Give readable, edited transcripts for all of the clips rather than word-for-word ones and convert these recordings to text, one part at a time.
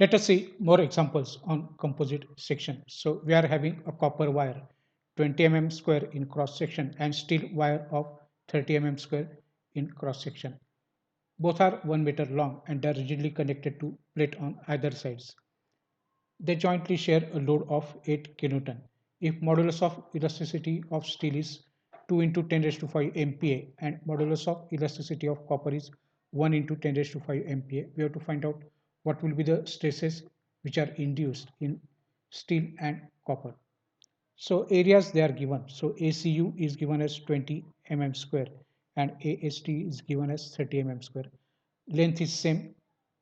Let us see more examples on composite section. So we are having a copper wire 20 square in cross section and steel wire of 30 square in cross section. Both are 1 meter long and are rigidly connected to plate on either sides. They jointly share a load of 8 kilonewton. If modulus of elasticity of steel is 2 into 10 raised to 5 MPa and modulus of elasticity of copper is 1 into 10 raised to 5 MPa, we have to find out what will be the stresses which are induced in steel and copper. So areas they are given. So ACU is given as 20 square and AST is given as 30 square. Length is same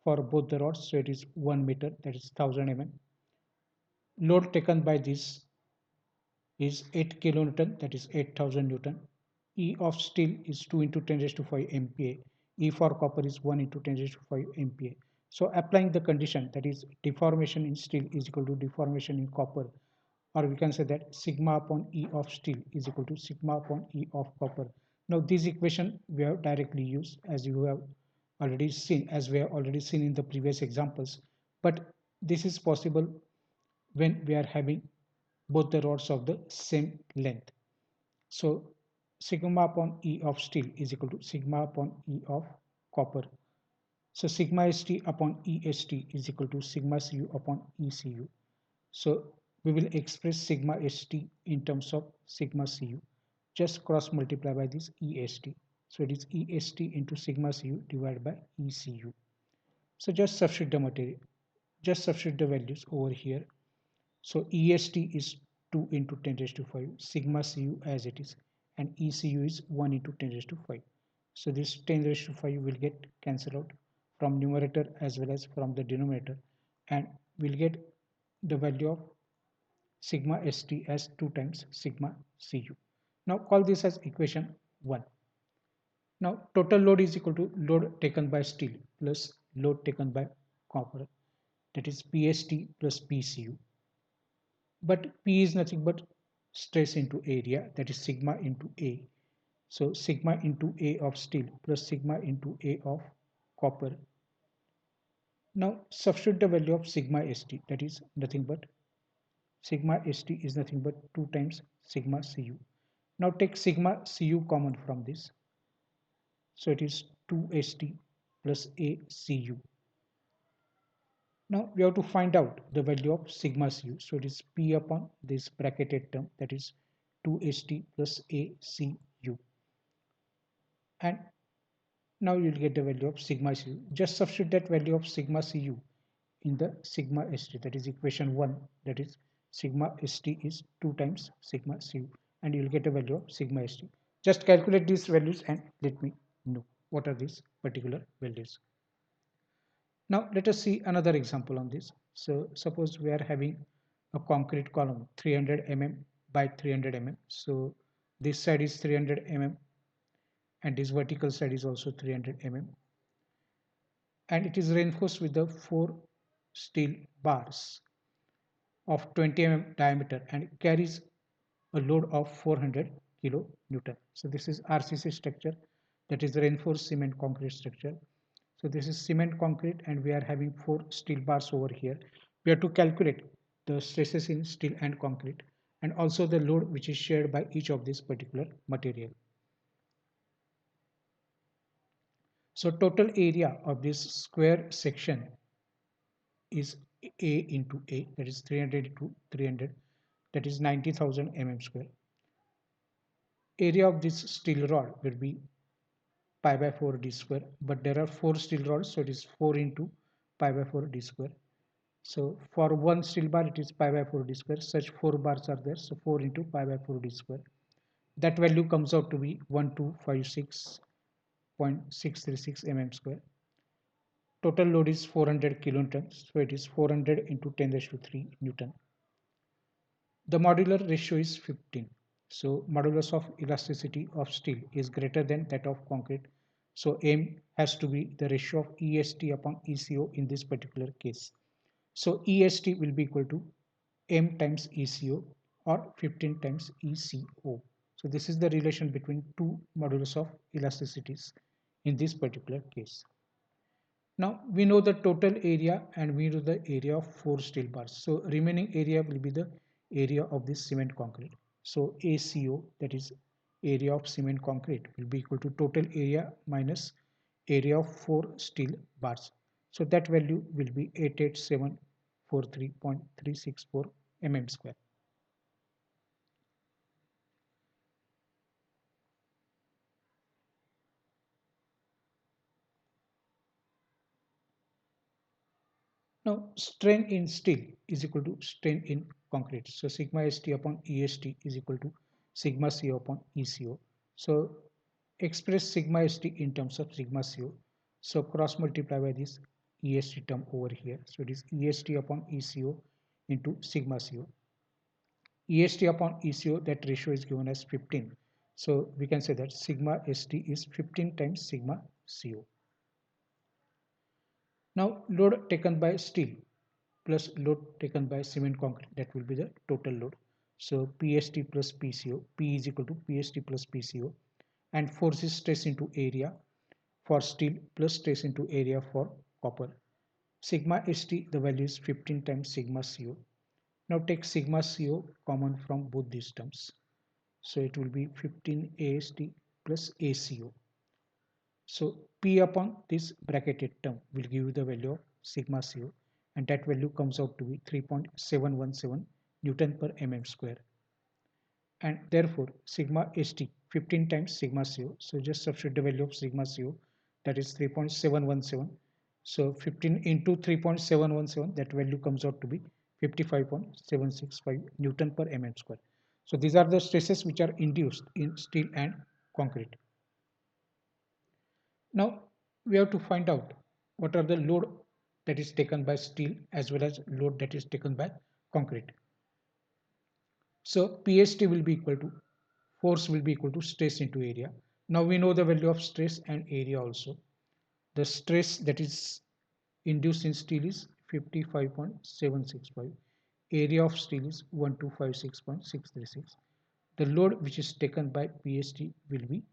for both the rods, so it is 1 meter, that is 1000 Load taken by this is 8 kilonewton, that is 8000 Newton. E of steel is 2 into 10 raised to 5 MPa. E for copper is 1 into 10 raised to 5 MPa. So applying the condition, that is deformation in steel is equal to deformation in copper, or we can say that sigma upon E of steel is equal to sigma upon E of copper. Now this equation we have directly used as you have already seen, as we have already seen in the previous examples, but this is possible when we are having both the rods of the same length. So sigma upon E of steel is equal to sigma upon E of copper. So sigma st upon EST is equal to sigma Cu upon ECU. So we will express sigma st in terms of sigma Cu. Just cross multiply by this EST. So it is EST into sigma Cu divided by ECU. So just substitute the material, just substitute the values over here. So EST is 2 into 10 raised to 5, sigma Cu as it is, and ECU is 1 into 10 raised to 5. So this 10 raised to 5 will get cancelled out from numerator as well as from the denominator, and we'll get the value of sigma St as 2 times sigma Cu. Now call this as equation 1. Now total load is equal to load taken by steel plus load taken by copper, that is PST plus PCU. But P is nothing but stress into area, that is sigma into A. So sigma into A of steel plus sigma into A of copper. Now substitute the value of sigma St, that is nothing but sigma St is nothing but 2 times sigma Cu. Now take sigma Cu common from this. So it is 2St plus ACu. Now we have to find out the value of sigma Cu. So it is P upon this bracketed term, that is 2St plus ACu. And now you'll get the value of sigma Cu. Just substitute that value of sigma Cu in the sigma St, that is equation 1, that is sigma St is 2 times sigma Cu, and you'll get a value of sigma St. Just calculate these values and let me know what are these particular values. Now let us see another example on this. So suppose we are having a concrete column 300 by 300 So this side is 300 and this vertical side is also 300 and it is reinforced with the 4 steel bars of 20 diameter and carries a load of 400 kilonewton. So this is RCC structure, that is the reinforced cement concrete structure. So this is cement concrete and we are having 4 steel bars over here. We have to calculate the stresses in steel and concrete and also the load which is shared by each of this particular material. So total area of this square section is A into A, that is 300 into 300, that is 90,000 square. Area of this steel rod will be pi by 4 d square, but there are 4 steel rods, so it is 4 into pi by 4 d square. So for one steel bar it is pi by 4 d square, such 4 bars are there, so 4 into pi by 4 d square. That value comes out to be 1256.636 square. Total load is 400 kilonewtons, so it is 400 into 10 raised to 3 Newton. The modular ratio is 15. So modulus of elasticity of steel is greater than that of concrete. So M has to be the ratio of EST upon ECO in this particular case. So EST will be equal to M times ECO or 15 times ECO. So this is the relation between two modulus of elasticities in this particular case. Now we know the total area and we know the area of 4 steel bars. So remaining area will be the area of this cement concrete. So ACO, that is area of cement concrete, will be equal to total area minus area of 4 steel bars. So that value will be 88743.364 mm square. Now, strain in steel is equal to strain in concrete. So sigma st upon est is equal to sigma co upon eco. So express sigma st in terms of sigma co. So cross multiply by this est term over here. So it is est upon eco into sigma co. est upon eco, that ratio is given as 15. So we can say that sigma st is 15 times sigma co. Now load taken by steel plus load taken by cement concrete, that will be the total load. So PST plus PCO, P is equal to PST plus PCO, and force is stress into area for steel plus stress into area for copper. Sigma ST, the value is 15 times sigma CO. Now take sigma CO common from both these terms. So it will be 15 AST plus ACO. So P upon this bracketed term will give you the value of sigma CO, and that value comes out to be 3.717 Newton per mm square. And therefore sigma ST 15 times sigma CO. So just substitute the value of sigma CO, that is 3.717. So 15 into 3.717, that value comes out to be 55.765 Newton per mm square. So these are the stresses which are induced in steel and concrete. Now we have to find out what are the load that is taken by steel as well as load that is taken by concrete. So PST will be equal to force will be equal to stress into area. Now we know the value of stress and area also. The stress that is induced in steel is 55.765. Area of steel is 1256.636. The load which is taken by PST will be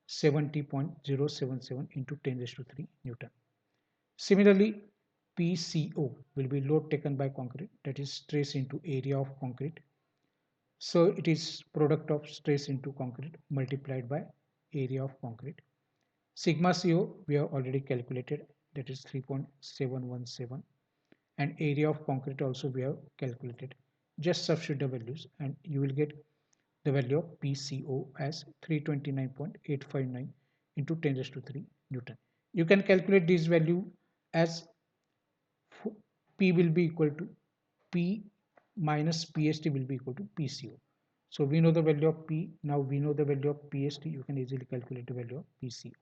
70.077 into 10 raised to 3 Newton. Similarly, PCO will be load taken by concrete, that is stress into area of concrete. So it is product of stress into concrete multiplied by area of concrete. Sigma CO we have already calculated, that is 3.717, and area of concrete also we have calculated. Just substitute the values and you will get the value of PCO as 329.859 into 10 raised to 3 Newton. You can calculate this value as P will be equal to P minus PST will be equal to PCO. So we know the value of P. Now we know the value of PST. You can easily calculate the value of PCO.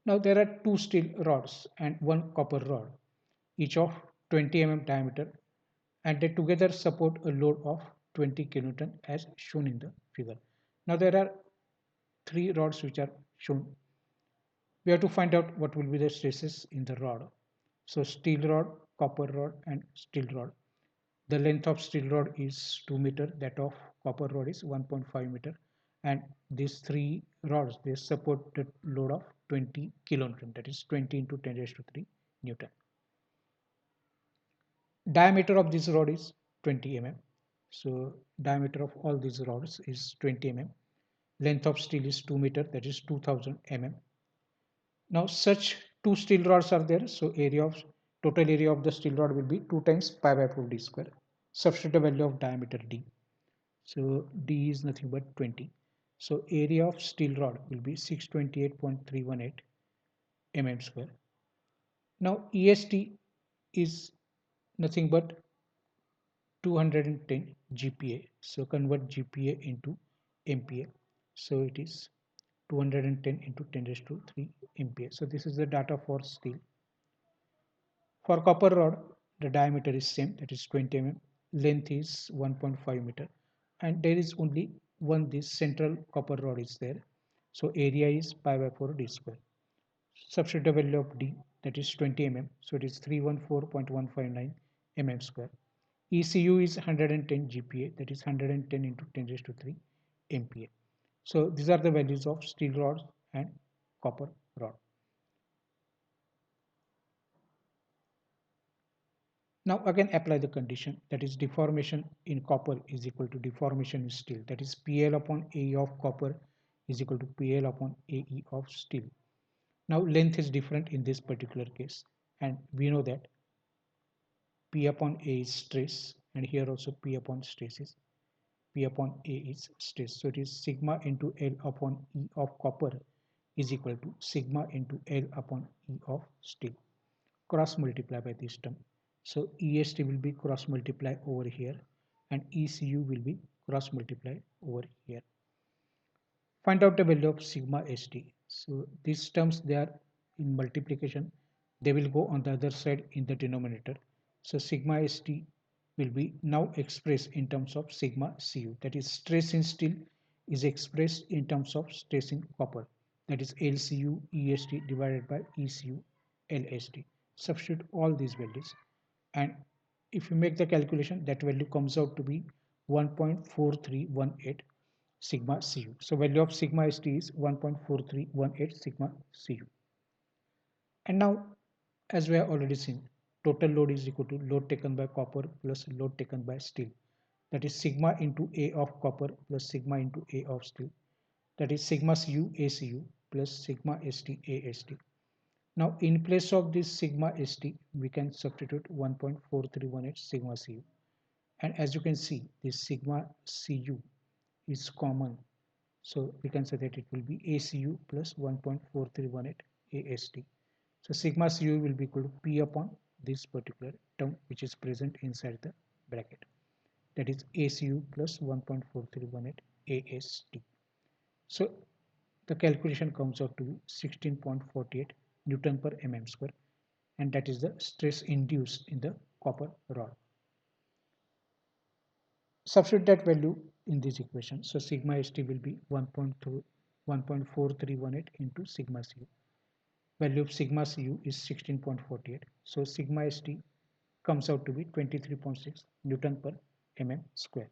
Now there are two steel rods and one copper rod, each of 20 mm diameter, and they together support a load of 20 kilonewton as shown in the figure. Now there are three rods which are shown. We have to find out what will be the stresses in the rod. So steel rod, copper rod, and steel rod. The length of steel rod is 2 meter, that of copper rod is 1.5 meter, and these three rods, they support the load of 20 kilonewton, that is 20 into 10 raised to 3 Newton. Diameter of this rod is 20 mm. So diameter of all these rods is 20 mm. Length of steel is 2 meter, that is 2000 mm. Now such two steel rods are there, so total area of the steel rod will be 2 times pi by 4 d square. Substitute the value of diameter d. So d is nothing but 20. So area of steel rod will be 628.318 mm square. Now EST is nothing but 210 GPa. So convert GPa into MPa. So it is 210 into 10 raised to 3 MPa. So this is the data for steel. For copper rod, the diameter is same, that is 20 mm. Length is 1.5 meter, and there is only one this central copper rod is there. So area is pi by 4 d square. Substitute the value of d, that is 20 mm. So it is 314.159 mm square. ECU is 110 GPa, that is 110 into 10 raised to 3 MPa. So these are the values of steel rods and copper rod. Now again apply the condition, that is deformation in copper is equal to deformation in steel, that is PL upon AE of copper is equal to PL upon AE of steel. Now length is different in this particular case, and we know that P upon A is stress, and here also P upon stress is P upon A is stress. So it is sigma into L upon E of copper is equal to sigma into L upon E of steel. Cross multiply by this term. So EST will be cross multiply over here, and ECU will be cross multiply over here. Find out the value of sigma ST. So these terms, they are in multiplication, they will go on the other side in the denominator. So sigma ST will be now expressed in terms of sigma Cu, that is stress in steel is expressed in terms of stress in copper, that is LCU EST divided by ECU LST. Substitute all these values, and if you make the calculation, that value comes out to be 1.4318 sigma Cu. So value of sigma St is 1.4318 sigma Cu. And now, as we have already seen, total load is equal to load taken by copper plus load taken by steel. That is sigma into A of copper plus sigma into A of steel. That is sigma Cu ACu plus sigma St AST. Now, in place of this sigma St, we can substitute 1.4318 sigma Cu. And as you can see, this sigma Cu is common. So we can say that it will be ACu plus 1.4318 AST. So sigma Cu will be equal to P upon this particular term which is present inside the bracket. That is ACu plus 1.4318 AST. So the calculation comes out to be 16.48 Newton per mm square, and that is the stress induced in the copper rod. Substitute that value in this equation. So sigma St will be 1.4318 into sigma Cu. Value of sigma Cu is 16.48. So sigma St comes out to be 23.6 Newton per mm square.